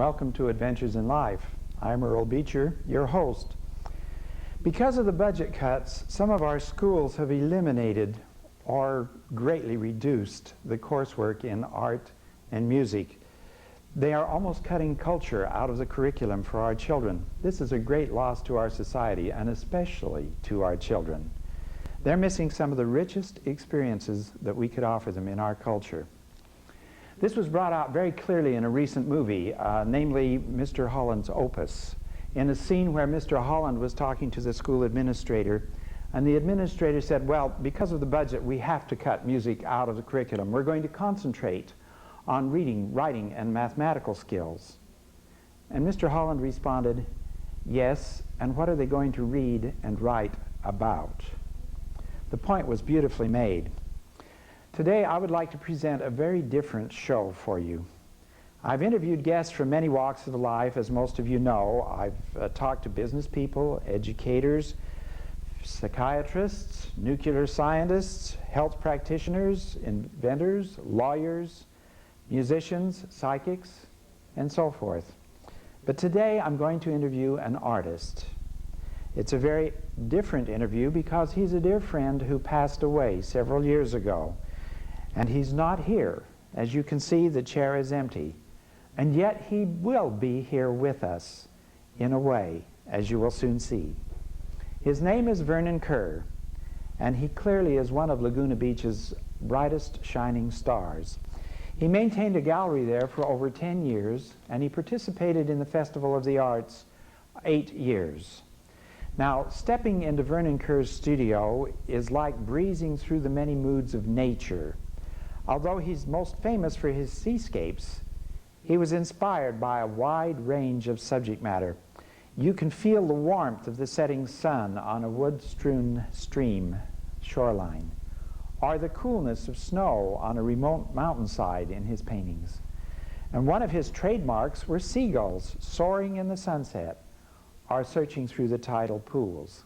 welcome to Adventures in Life. I'm Earl Beecher, your host. Because of the budget cuts, some of our schools have eliminated or greatly reduced the coursework in art and music. They are almost cutting culture out of the curriculum for our children. This is a great loss to our society, and especially to our children. They're missing some of the richest experiences that we could offer them in our culture. This was brought out very clearly in a recent movie, namely Mr. Holland's Opus, in a scene where Mr. Holland was talking to the school administrator, and the administrator said, well, because of the budget, we have to cut music out of the curriculum. We're going to concentrate on reading, writing, and mathematical skills. And Mr. Holland responded, yes, and what are they going to read and write about? The point was beautifully made. Today, I would like to present a very different show for you. I've interviewed guests from many walks of life, as most of you know. I've talked to business people, educators, psychiatrists, nuclear scientists, health practitioners, inventors, lawyers, musicians, psychics, and so forth. But today, I'm going to interview an artist. It's a very different interview because he's a dear friend who passed away several years ago. And he's not here. As you can see, the chair is empty. And yet he will be here with us in a way, as you will soon see. His name is Vernon Kerr, and he clearly is one of Laguna Beach's brightest shining stars. He maintained a gallery there for over 10 years, and he participated in the Festival of the Arts 8 years. Now, stepping into Vernon Kerr's studio is like breezing through the many moods of nature. Although he's most famous for his seascapes, he was inspired by a wide range of subject matter. You can feel the warmth of the setting sun on a wood-strewn stream shoreline, or the coolness of snow on a remote mountainside in his paintings. And one of his trademarks were seagulls soaring in the sunset or searching through the tidal pools.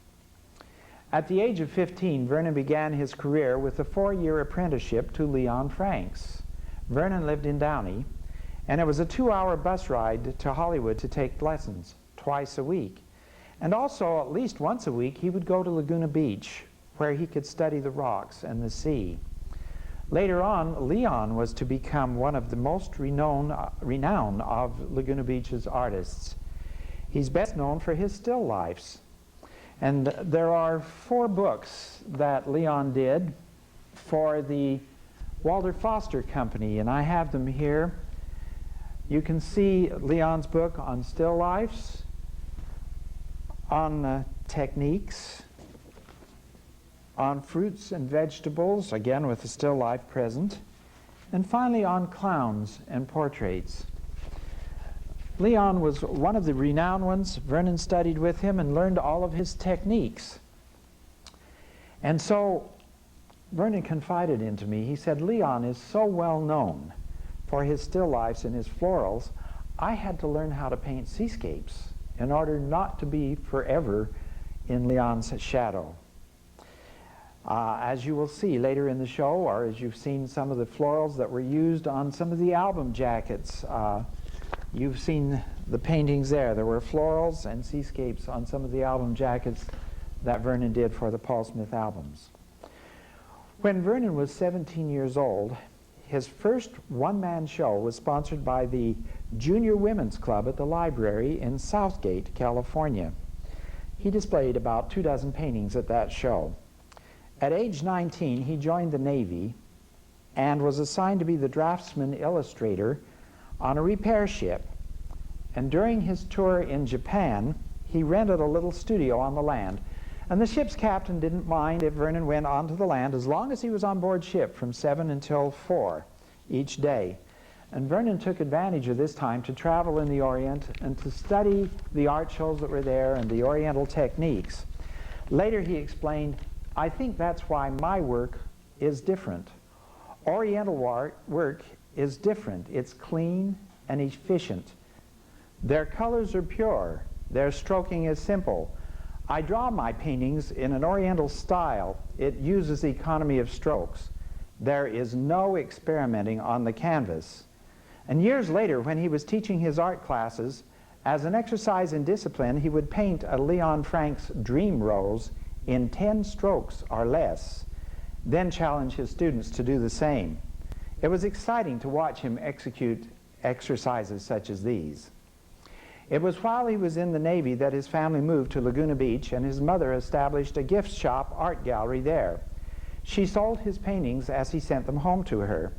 At the age of 15, Vernon began his career with a 4-year apprenticeship to Leon Franks. Vernon lived in Downey, and it was a 2-hour bus ride to Hollywood to take lessons twice a week. And also, at least once a week, he would go to Laguna Beach, where he could study the rocks and the sea. Later on, Leon was to become one of the most renowned of Laguna Beach's artists. He's best known for his still lifes. And there are 4 books that Leon did for the Walter Foster Company, and I have them here. You can see Leon's book on still lifes, on techniques, on fruits and vegetables, again with the still life present, and finally on clowns and portraits. Leon was one of the renowned ones. Vernon studied with him and learned all of his techniques. And so Vernon confided into me. He said, Leon is so well known for his still lifes and his florals, I had to learn how to paint seascapes in order not to be forever in Leon's shadow. As you will see later in the show, or as you've seen some of the florals that were used on some of the album jackets, you've seen the paintings there. There were florals and seascapes on some of the album jackets that Vernon did for the Paul Smith albums. When Vernon was 17 years old, his first one-man show was sponsored by the Junior Women's Club at the library in Southgate, California. He displayed about 24 paintings at that show. At age 19, he joined the Navy and was assigned to be the draftsman illustrator on a repair ship. And during his tour in Japan, he rented a little studio on the land. And the ship's captain didn't mind if Vernon went onto the land as long as he was on board ship from 7 until 4 each day. And Vernon took advantage of this time to travel in the Orient and to study the art shows that were there and the Oriental techniques. Later he explained, I think that's why my work is different. Oriental work is different. It's clean and efficient. Their colors are pure. Their stroking is simple. I draw my paintings in an Oriental style. It uses the economy of strokes. There is no experimenting on the canvas. And years later, when he was teaching his art classes, as an exercise in discipline, he would paint a Leon Frank's Dream Rose in 10 strokes or less, then challenge his students to do the same. It was exciting to watch him execute exercises such as these. It was while he was in the Navy that his family moved to Laguna Beach, and his mother established a gift shop art gallery there. She sold his paintings as he sent them home to her.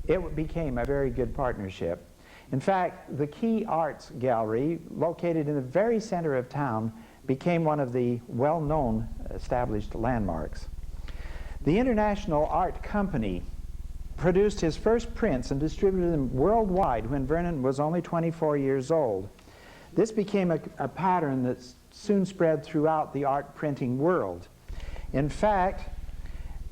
It became a very good partnership. In fact, the Key Arts Gallery, located in the very center of town, became one of the well-known established landmarks. The International Art Company produced his first prints and distributed them worldwide when Vernon was only 24 years old. This became a pattern that soon spread throughout the art printing world. In fact,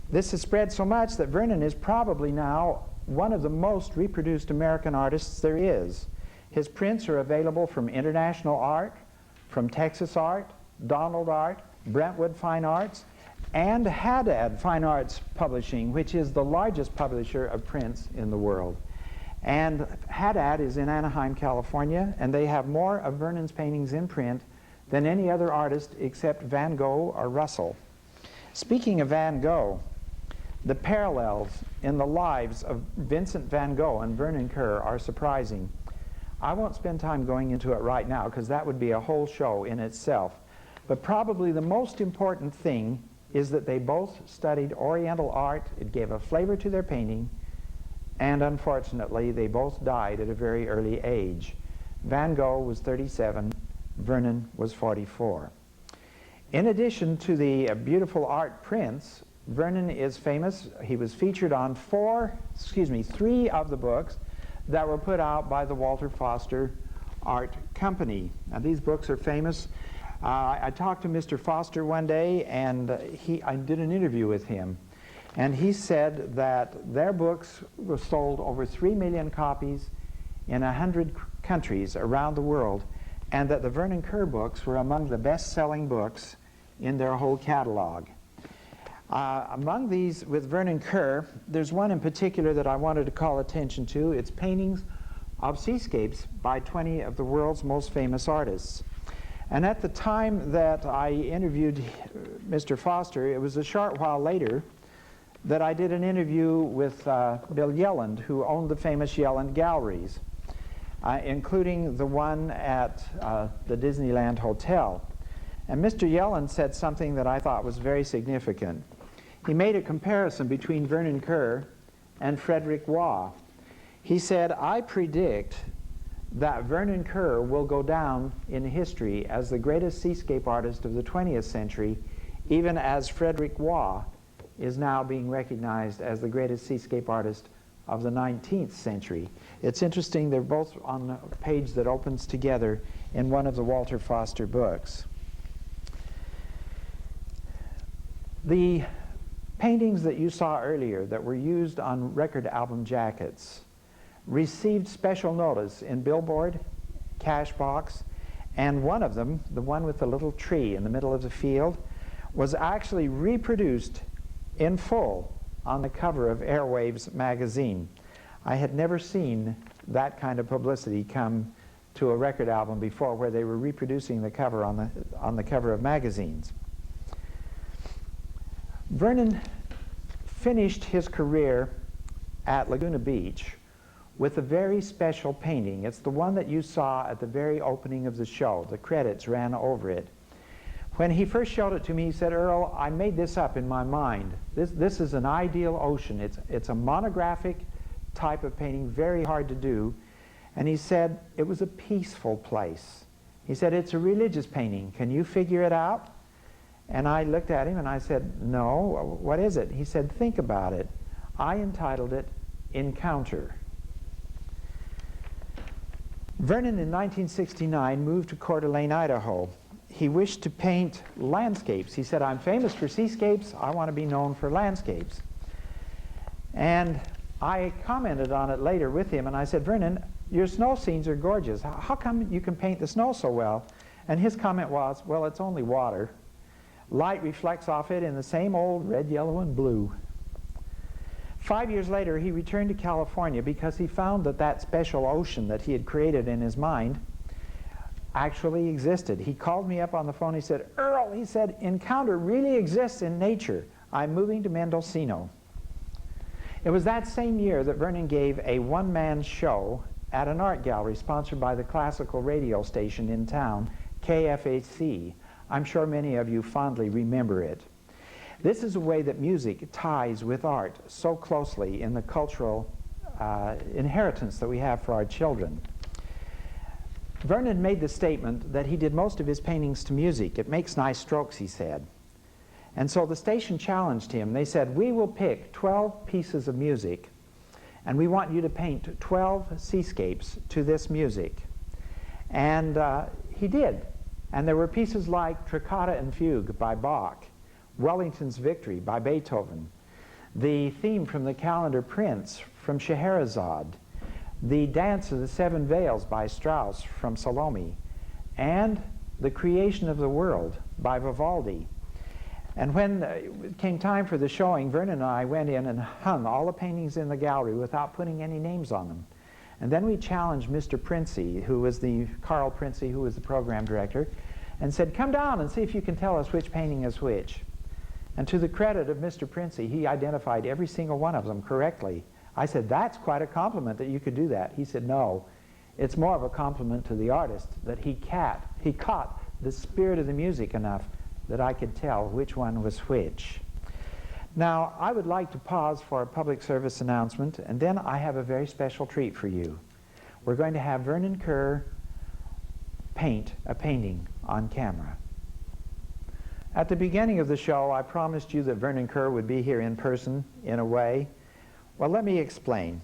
this has spread so much that Vernon is probably now one of the most reproduced American artists there is. His prints are available from International Art, from Texas Art, Donald Art, Brentwood Fine Arts, and Haddad Fine Arts Publishing, which is the largest publisher of prints in the world. And Haddad is in Anaheim, California, and they have more of Vernon's paintings in print than any other artist except Van Gogh or Russell. Speaking of Van Gogh, the parallels in the lives of Vincent van Gogh and Vernon Kerr are surprising. I won't spend time going into it right now because that would be a whole show in itself. But probably the most important thing is that they both studied Oriental art. It gave a flavor to their painting, and unfortunately they both died at a very early age. Van Gogh was 37, Vernon was 44. In addition to the beautiful art prints, Vernon is famous. He was featured on three of the books that were put out by the Walter Foster Art Company. Now, these books are famous. I talked to Mr. Foster one day, and I did an interview with him. And he said that their books were sold over 3 million copies in 100 countries around the world, and that the Vernon Kerr books were among the best-selling books in their whole catalog. Among these, with Vernon Kerr, there's one in particular that I wanted to call attention to. It's paintings of seascapes by 20 of the world's most famous artists. And at the time that I interviewed Mr. Foster, it was a short while later that I did an interview with Bill Yelland, who owned the famous Yelland Galleries, including the one at the Disneyland Hotel. And Mr. Yelland said something that I thought was very significant. He made a comparison between Vernon Kerr and Frederick Waugh. He said, "I predict that Vernon Kerr will go down in history as the greatest seascape artist of the 20th century, even as Frederick Waugh is now being recognized as the greatest seascape artist of the 19th century." It's interesting, they're both on a page that opens together in one of the Walter Foster books. The paintings that you saw earlier that were used on record album jackets received special notice in Billboard, Cashbox, and one of them, the one with the little tree in the middle of the field, was actually reproduced in full on the cover of Airwaves magazine. I had never seen that kind of publicity come to a record album before, where they were reproducing the cover on the cover of magazines. Vernon finished his career at Laguna Beach with a very special painting. It's the one that you saw at the very opening of the show. The credits ran over it. When he first showed it to me, he said, "Earl, I made this up in my mind. This is an ideal ocean. It's a monographic type of painting, very hard to do." And he said, it was a peaceful place. He said, "It's a religious painting. Can you figure it out?" And I looked at him and I said, "No, what is it?" He said, "Think about it." I entitled it Encounter. Vernon in 1969 moved to Coeur d'Alene, Idaho. He wished to paint landscapes. He said, "I'm famous for seascapes. I want to be known for landscapes." And I commented on it later with him, and I said, "Vernon, your snow scenes are gorgeous. How come you can paint the snow so well?" And his comment was, "Well, it's only water. Light reflects off it in the same old red, yellow, and blue." 5 years later, he returned to California because he found that that special ocean that he had created in his mind actually existed. He called me up on the phone. He said, "Earl," he said, "encounter really exists in nature. I'm moving to Mendocino." It was that same year that Vernon gave a one-man show at an art gallery sponsored by the classical radio station in town, KFAC. I'm sure many of you fondly remember it. This is a way that music ties with art so closely in the cultural inheritance that we have for our children. Vernon made the statement that he did most of his paintings to music. It makes nice strokes, he said. And so the station challenged him. They said, "We will pick 12 pieces of music, and we want you to paint 12 seascapes to this music." And he did. And there were pieces like Toccata and Fugue by Bach, Wellington's Victory by Beethoven, the theme from the calendar Prince from Scheherazade, the Dance of the Seven Veils by Strauss from Salome, and The Creation of the World by Vivaldi. And when it came time for the showing, Vernon and I went in and hung all the paintings in the gallery without putting any names on them. And then we challenged Mr. Princey, Carl Princey, who was the program director, and said, "Come down and see if you can tell us which painting is which." And to the credit of Mr. Princey, he identified every single one of them correctly. I said, "That's quite a compliment that you could do that." He said, "No, it's more of a compliment to the artist that he caught the spirit of the music enough that I could tell which one was which." Now, I would like to pause for a public service announcement, and then I have a very special treat for you. We're going to have Vernon Kerr paint a painting on camera. At the beginning of the show, I promised you that Vernon Kerr would be here in person, in a way. Well, let me explain.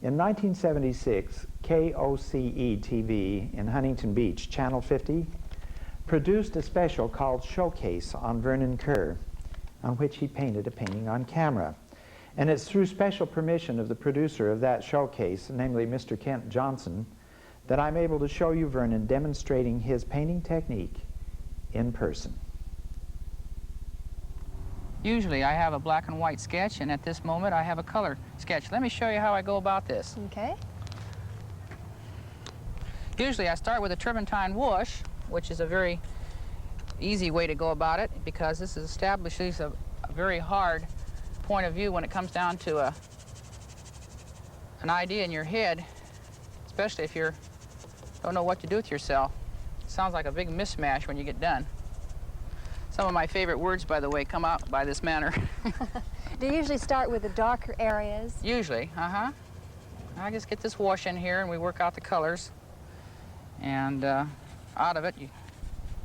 In 1976, KOCE TV in Huntington Beach, Channel 50, produced a special called Showcase on Vernon Kerr, on which he painted a painting on camera. And it's through special permission of the producer of that showcase, namely Mr. Kent Johnson, that I'm able to show you Vernon demonstrating his painting technique in person. Usually I have a black and white sketch, and at this moment I have a color sketch. Let me show you how I go about this. Okay. Usually I start with a turpentine wash, which is a very easy way to go about it, because this establishes a very hard point of view when it comes down to an idea in your head, especially if you don't know what to do with yourself. It sounds like a big mismatch when you get done. Some of my favorite words, by the way, come out by this manner. Do you usually start with the darker areas? Usually, I just get this wash in here and we work out the colors. And out of it,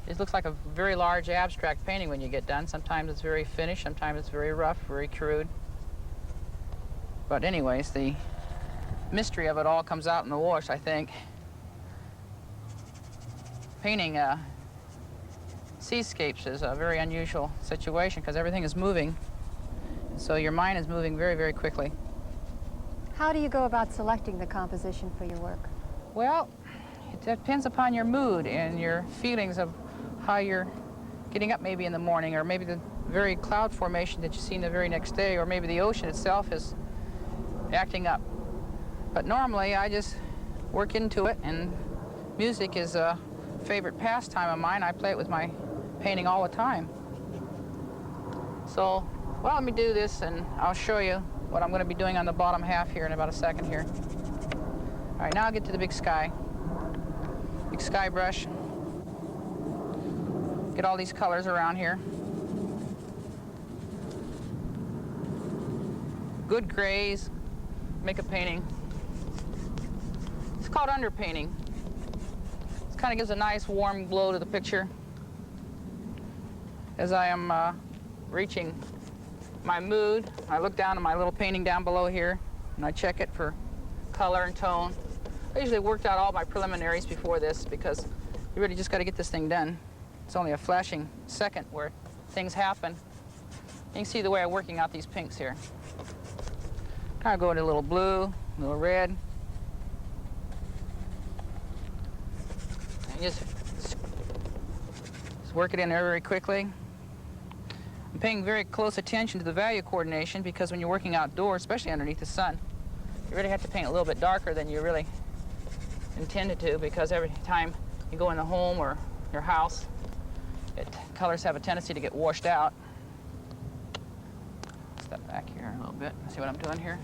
it looks like a very large abstract painting when you get done. Sometimes it's very finished, sometimes it's very rough, very crude. But anyways, the mystery of it all comes out in the wash, I think. Painting seascapes is a very unusual situation because everything is moving. So your mind is moving very, very quickly. How do you go about selecting the composition for your work? Well, it depends upon your mood and your feelings of how you're getting up maybe in the morning, or maybe the very cloud formation that you see the very next day, or maybe the ocean itself is acting up. But normally I just work into it, and music is a favorite pastime of mine. I play it with my painting all the time. So, well, let me do this and I'll show you what I'm going to be doing on the bottom half here in about a second here. All right, now I'll get to the big sky. Big sky brush. Get all these colors around here. Good grays. Make a painting. It's called underpainting. It kind of gives a nice warm glow to the picture. As I am reaching my mood, I look down at my little painting down below here and I check it for color and tone. I usually worked out all my preliminaries before this because you really just got to get this thing done. It's only a flashing second where things happen. You can see the way I'm working out these pinks here. Kind of go into a little blue, a little red. And just work it in there very quickly. I'm paying very close attention to the value coordination because when you're working outdoors, especially underneath the sun, you really have to paint a little bit darker than you really intended to, because every time you go in the home or your house, colors have a tendency to get washed out. Step back here a little bit, see what I'm doing here.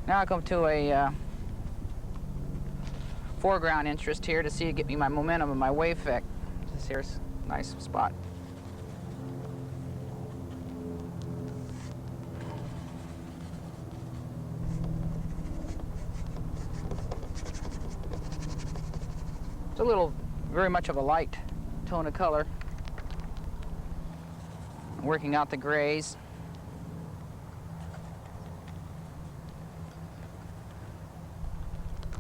Now I come to a foreground interest here to see, get me my momentum and my wave effect. This here's a nice spot. It's a little, very much of a light tone of color. Working out the grays.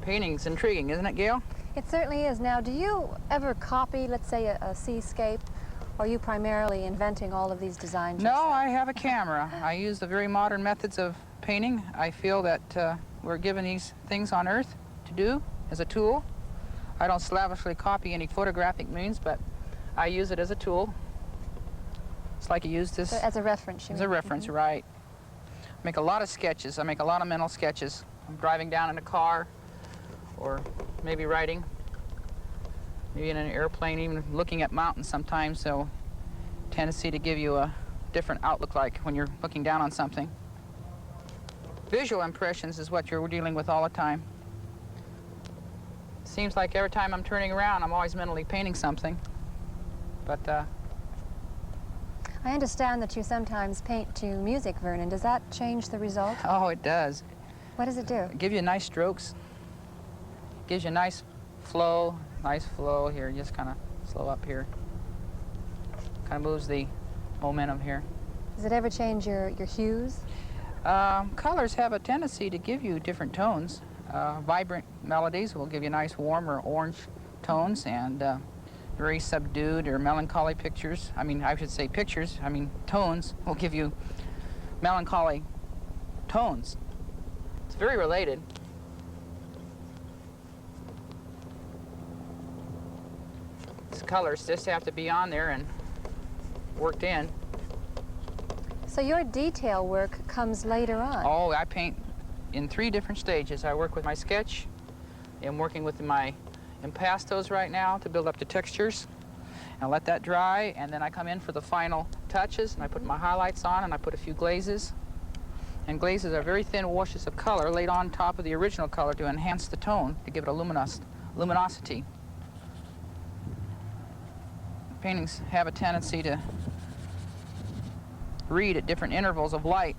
Painting's intriguing, isn't it, Gail? It certainly is. Now, do you ever copy, let's say, a seascape, or are you primarily inventing all of these designs No, yourself? I have a camera. I use the very modern methods of painting. I feel that we're given these things on Earth to do as a tool. I don't slavishly copy any photographic means, but I use it as a tool. It's like you use this So as a reference, you as a mean? reference, right? I make a lot of sketches. I make a lot of mental sketches. I'm driving down in a car, or maybe riding, maybe in an airplane, even looking at mountains sometimes, so tendency to give you a different outlook like when you're looking down on something. Visual impressions is what you're dealing with all the time. Seems like every time I'm turning around, I'm always mentally painting something. But I understand that you sometimes paint to music, Vernon. Does that change the result? oh, it does. What does it do? Give you nice strokes. Gives you a nice flow here. Just kind of slow up here. Kind of moves the momentum here. Does it ever change your hues? Colors have a tendency to give you different tones. Vibrant melodies will give you nice warm or orange tones, and very subdued or melancholy pictures. I should say pictures. Tones will give you melancholy tones. It's very related. These colors just have to be on there and worked in. So your detail work comes later on. Oh, I paint in 3 different stages. I work with my sketch. I'm working with my impastos right now to build up the textures. And let that dry, and then I come in for the final touches, and I put my highlights on, and I put a few glazes. And glazes are very thin washes of color laid on top of the original color to enhance the tone, to give it a luminosity. Paintings have a tendency to read at different intervals of light,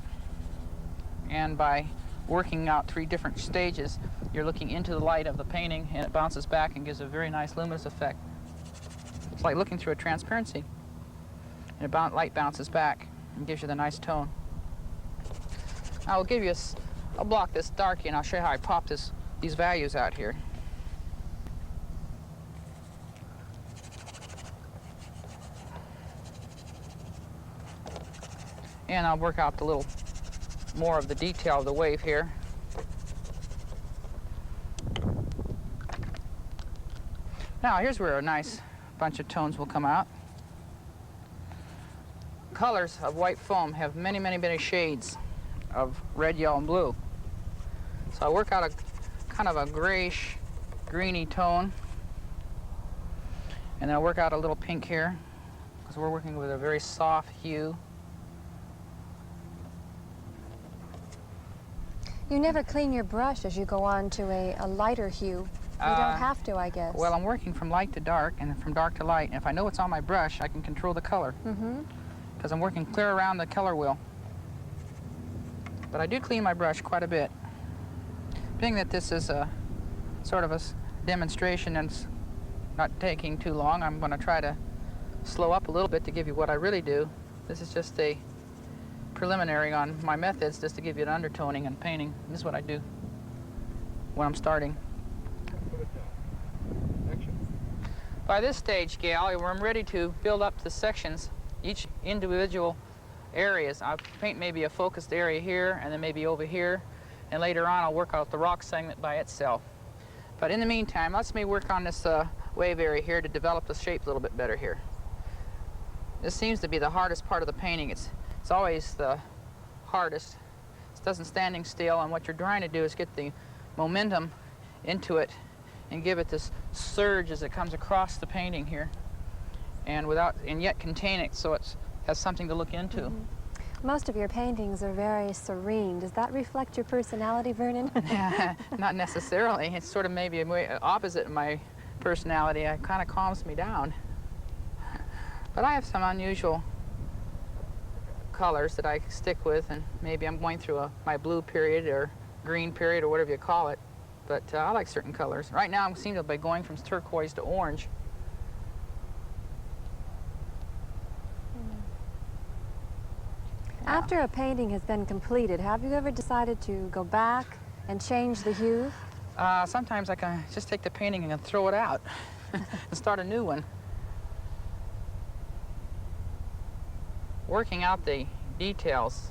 and by working out 3 different stages, you're looking into the light of the painting, and it bounces back and gives a very nice luminous effect. It's like looking through a transparency, and light bounces back and gives you the nice tone. I'll block this darky, and I'll show you how I pop these values out here. And I'll work out the little more of the detail of the wave here. Now here's where a nice bunch of tones will come out. Colors of white foam have many, many, many shades of red, yellow, and blue. So I work out a kind of a grayish, greeny tone. And then I work out a little pink here, because we're working with a very soft hue. You never clean your brush as you go on to a lighter hue. You don't have to, I guess. Well, I'm working from light to dark and from dark to light. And if I know what's on my brush, I can control the color. Because I'm working clear around the color wheel. But I do clean my brush quite a bit. Being that this is a sort of a demonstration and it's not taking too long, I'm going to try to slow up a little bit to give you what I really do. This is just a preliminary on my methods, just to give you an undertoning and painting. This is what I do when I'm starting. By this stage, Gail, where I'm ready to build up the sections, each individual areas. I'll paint maybe a focused area here, and then maybe over here, and later on I'll work out the rock segment by itself. But in the meantime, let's me work on this wave area here to develop the shape a little bit better here. This seems to be the hardest part of the painting. It's always the hardest. It doesn't standing still, and what you're trying to do is get the momentum into it and give it this surge as it comes across the painting here, and yet contain it so it has something to look into. Mm-hmm. Most of your paintings are very serene. Does that reflect your personality, Vernon? Not necessarily. It's sort of maybe opposite of my personality. It kind of calms me down. But I have some unusual colors that I stick with, and maybe I'm going through my blue period or green period or whatever you call it. But I like certain colors. Right now I seem to be going from turquoise to orange. Yeah. After a painting has been completed, have you ever decided to go back and change the hue? Sometimes I can just take the painting and throw it out and start a new one. Working out the details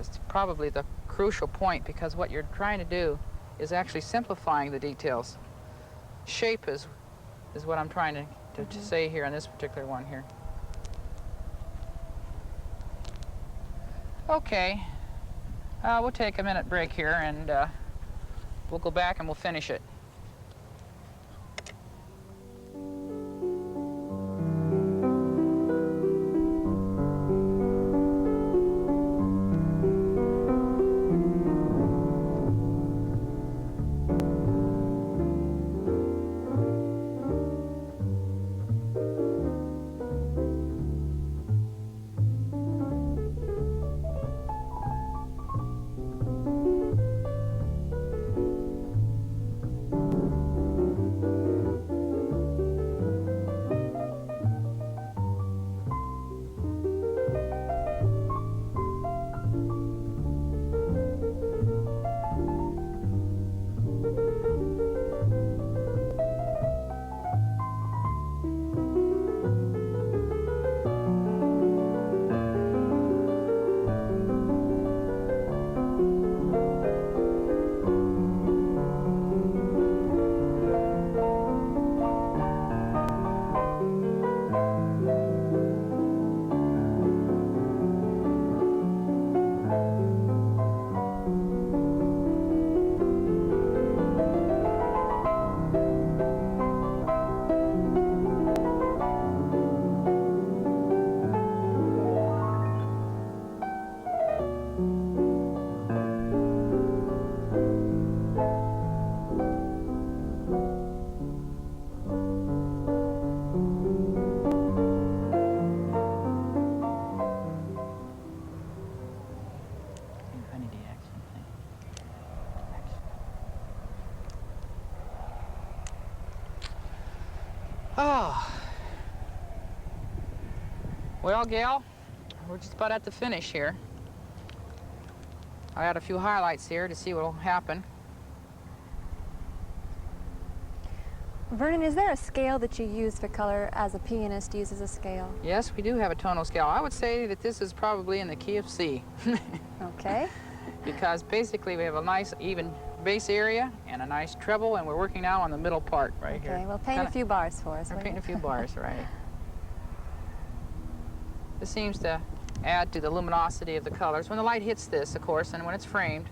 is probably the crucial point, because what you're trying to do is actually simplifying the details. Shape is what I'm trying to say here on this particular one here. Okay, we'll take a minute break here, and we'll go back and we'll finish it. Oh. Well, Gail, we're just about at the finish here. I got a few highlights here to see what will happen. Vernon, is there a scale that you use for color as a pianist uses a scale? Yes, we do have a tonal scale. I would say that this is probably in the key of C. Okay. Because basically we have a nice even bass area and a nice treble, and we're working now on the middle part right here. Okay, well, paint a few bars for us. We're painting a few bars, right. This seems to add to the luminosity of the colors. When the light hits this, of course, and when it's framed,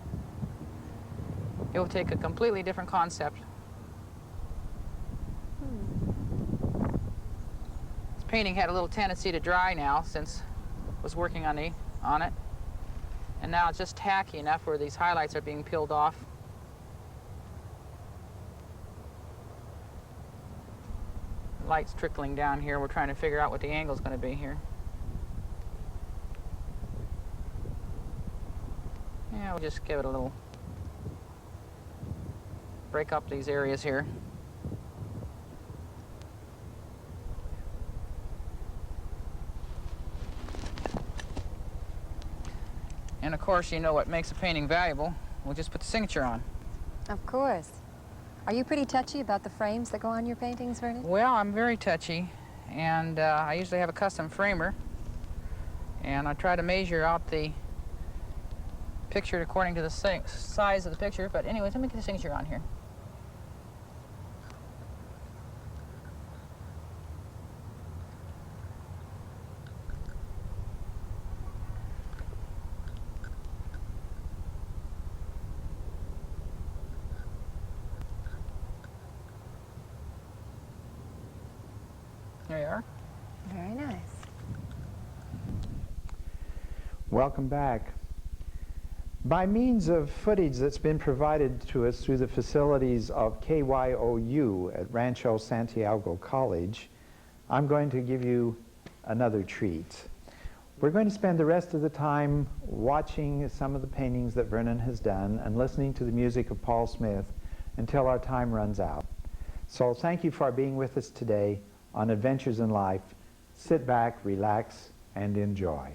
it will take a completely different concept. This painting had a little tendency to dry now since I was working on it. And now it's just tacky enough where these highlights are being peeled off. Light's trickling down here. We're trying to figure out what the angle is going to be here. Yeah, we'll just give it a little, break up these areas here. And of course, you know what makes a painting valuable. We'll just put the signature on. Of course. Are you pretty touchy about the frames that go on your paintings, Vernon? Well, I'm very touchy, and I usually have a custom framer, and I try to measure out the picture according to the size of the picture. But anyways, let me get the signature on here. There you are. Very nice. Welcome back. By means of footage that's been provided to us through the facilities of KYOU at Rancho Santiago College, I'm going to give you another treat. We're going to spend the rest of the time watching some of the paintings that Vernon has done and listening to the music of Paul Smith until our time runs out. So thank you for being with us today on Adventures in Life. Sit back, relax, and enjoy.